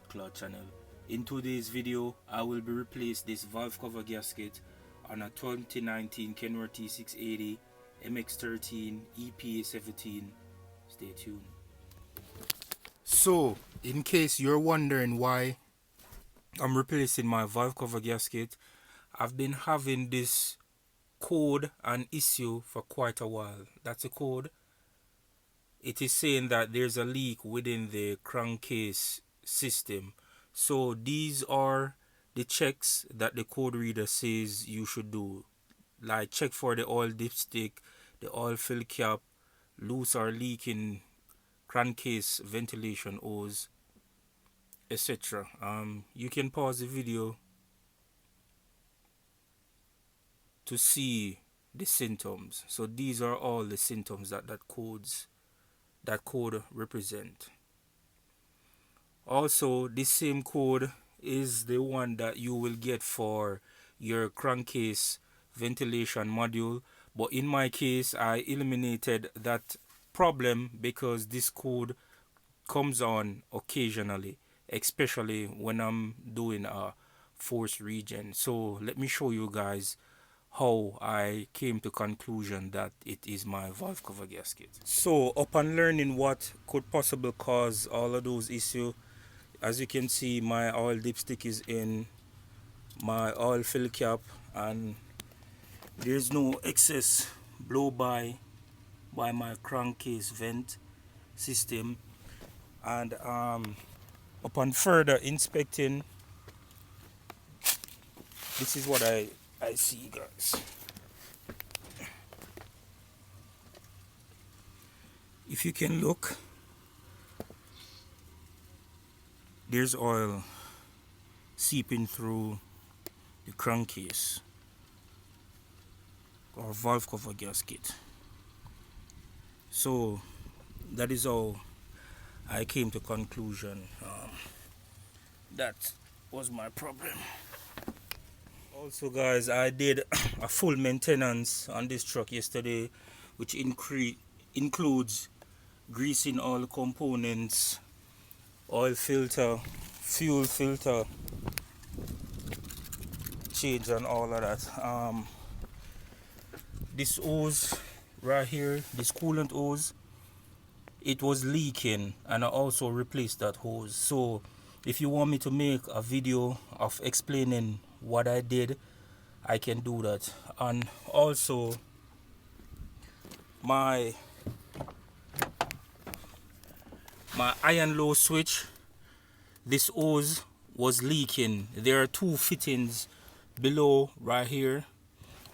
Cloth channel. In today's video, I will be replacing this valve cover gasket on a 2019 Kenworth T680 MX13 EPA17. Stay tuned. So, in case you're wondering why I'm replacing my valve cover gasket, I've been having this code and issue for quite a while. That's a code. It is saying that there's a leak within the crankcase system. So these are the checks that the code reader says you should do. Like check for the oil dipstick, the oil fill cap, loose or leaking crankcase ventilation hose, etc. You can pause the video to see the symptoms. So these are all the symptoms that code represent. Also, this same code is the one that you will get for your crankcase ventilation module, but in my case I eliminated that problem because this code comes on occasionally, especially when I'm doing a force regen. So let me show you guys how I came to conclusion that it is my valve cover gasket. So upon learning what could possibly cause all of those issues, as you can see, my oil dipstick is in, my oil fill cap, and there's no excess blow by my crankcase vent system. And upon further inspecting, this is what I see, guys. If you can look, there's oil seeping through the crankcase or valve cover gasket. So that is how I came to conclusion that was my problem. Also, guys, I did a full maintenance on this truck yesterday, which includes greasing all components, oil filter, fuel filter change, and all of that. This hose right here, this coolant hose, it was leaking, and I also replaced that hose. So if you want me to make a video of explaining what I did, I can do that. And also my iron low switch, this hose was leaking. There are two fittings below right here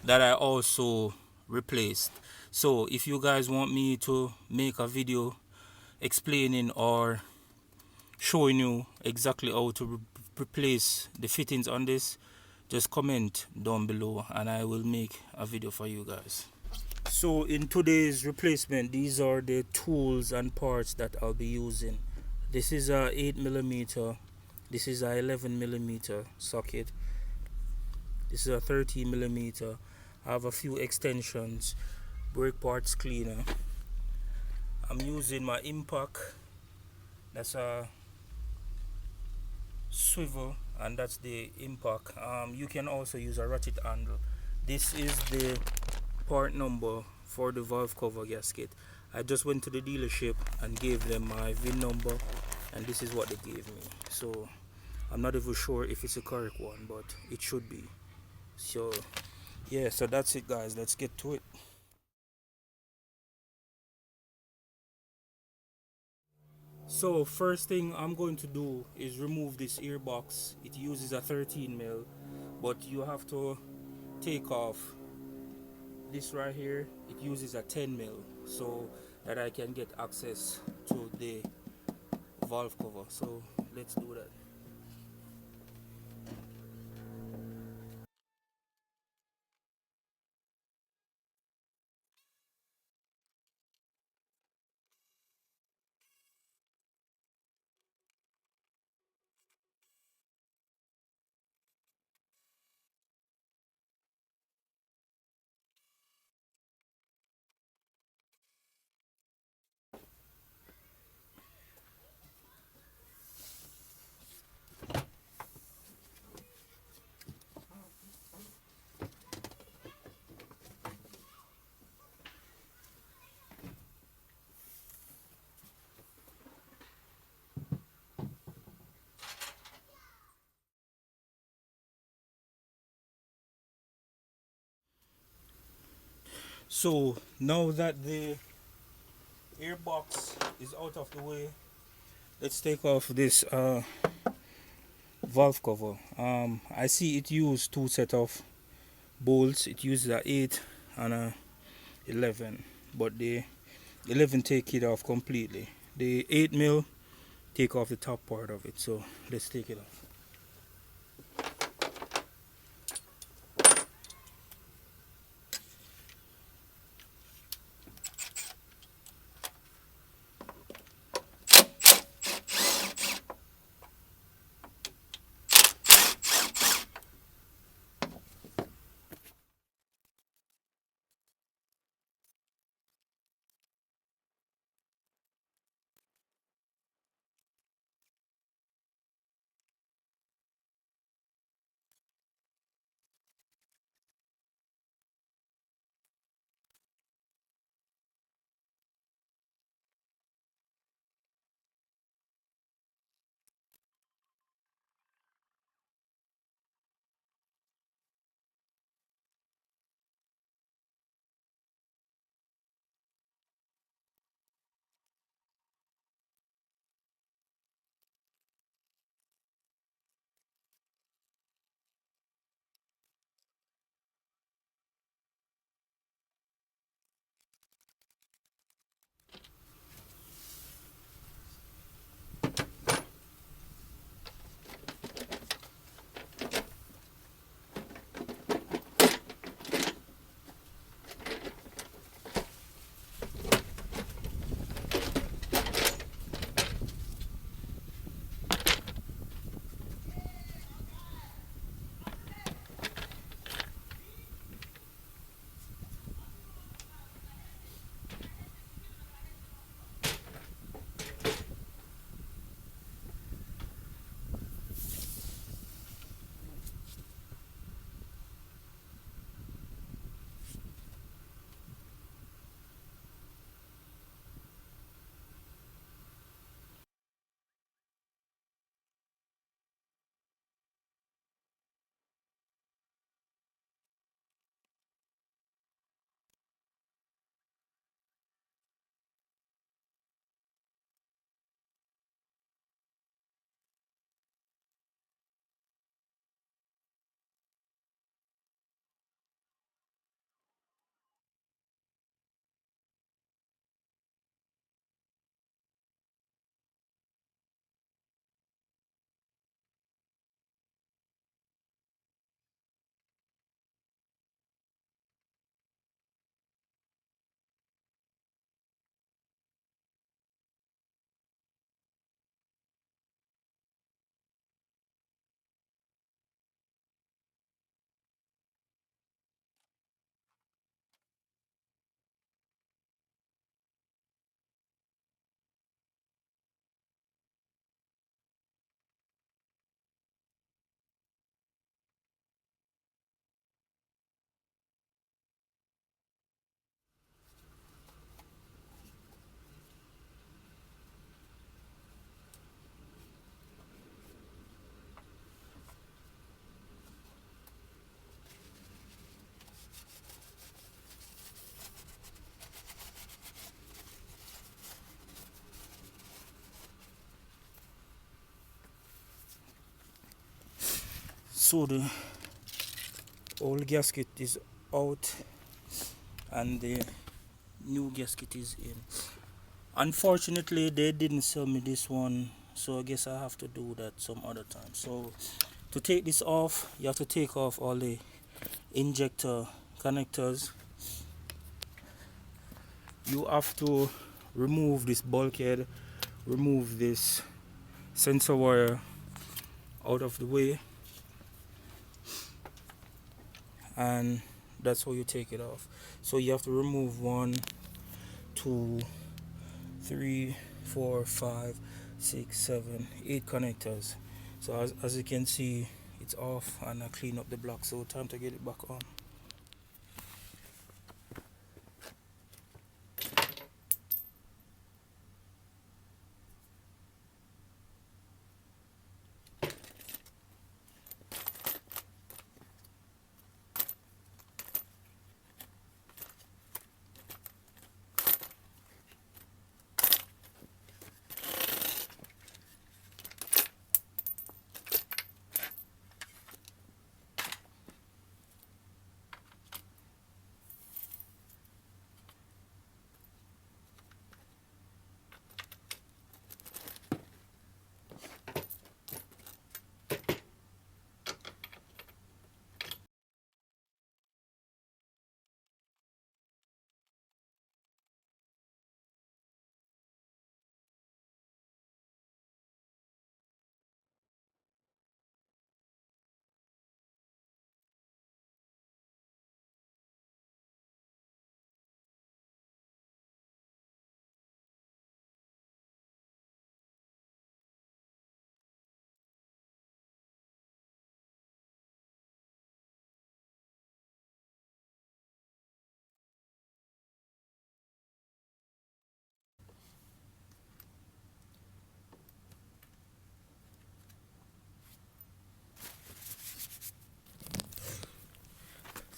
that I also replaced. So if you guys want me to make a video explaining or showing you exactly how to replace the fittings on this, just comment down below and I will make a video for you guys. So in today's replacement, these are the tools and parts that I'll be using. This is a 8mm, this is a 11mm socket, this is a 13mm. I have a few extensions, brake parts cleaner. I'm using my impact, that's a swivel, and that's the impact. You can also use a ratchet handle. This is the part number for the valve cover gasket. I just went to the dealership and gave them my VIN number, and this is what they gave me. So I'm not even sure if it's a correct one, but it should be. So yeah, so that's it, guys. Let's get to it. So first thing I'm going to do is remove this airbox. It uses a 13mm, but you have to take off this right here. It uses a 10mm, so that I can get access to the valve cover. So let's do that. So now that the airbox is out of the way, let's take off this valve cover. I see it used two set of bolts. It uses a 8 and a 11, but the 11 take it off completely. The 8 mil take off the top part of it. So let's take it off. So the old gasket is out and the new gasket is in. Unfortunately, they didn't sell me this one, so I guess I have to do that some other time. So to take this off, you have to take off all the injector connectors. You have to remove this bulkhead, remove this sensor wire out of the way, and that's how you take it off. So you have to remove 1, 2, 3, 4, 5, 6, 7, 8 connectors. So as you can see, it's off, and I clean up the block. So time to get it back on.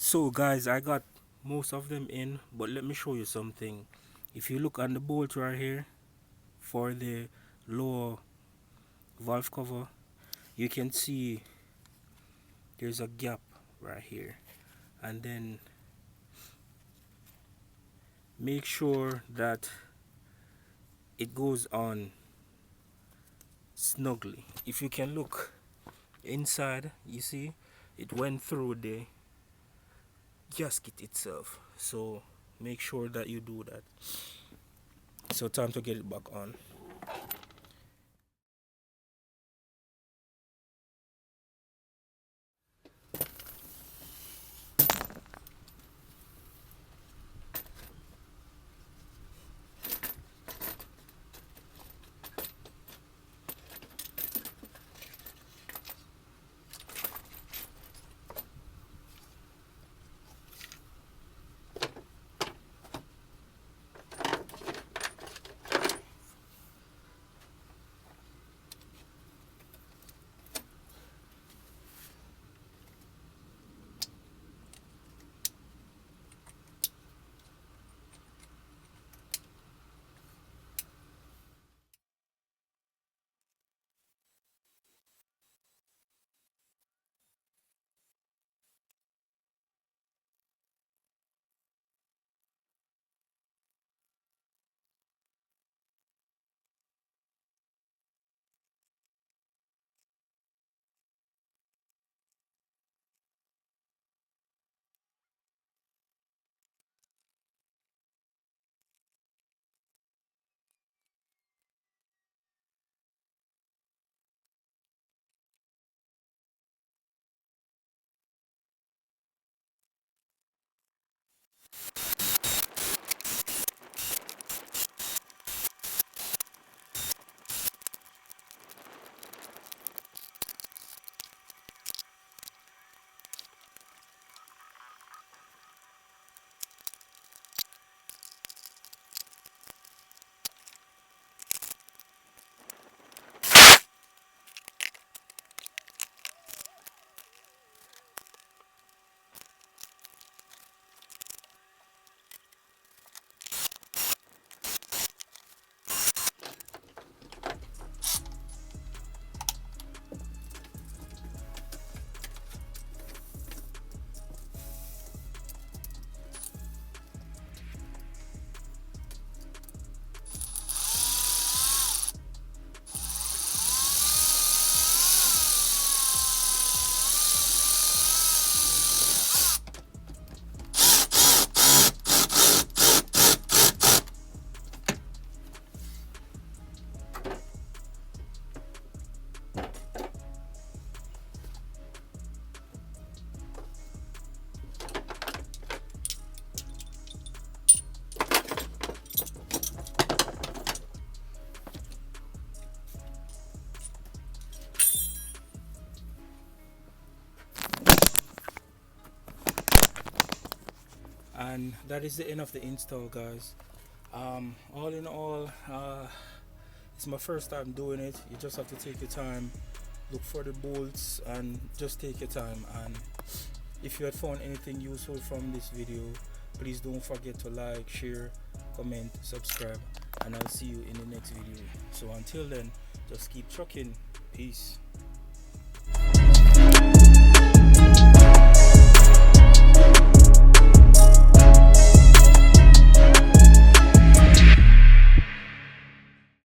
So guys, I got most of them in, but let me show you something. If you look on the bolt right here for the lower valve cover, you can see there's a gap right here, and then make sure that it goes on snugly. If you can look inside, you see it went through the gasket itself, so make sure that you do that. So time to get it back on. And that is the end of the install, guys. All in all, it's my first time doing it. You just have to take your time, look for the bolts, and just take your time. And if you had found anything useful from this video, please don't forget to like, share, comment, subscribe, and I'll see you in the next video. So until then, just keep trucking. Peace.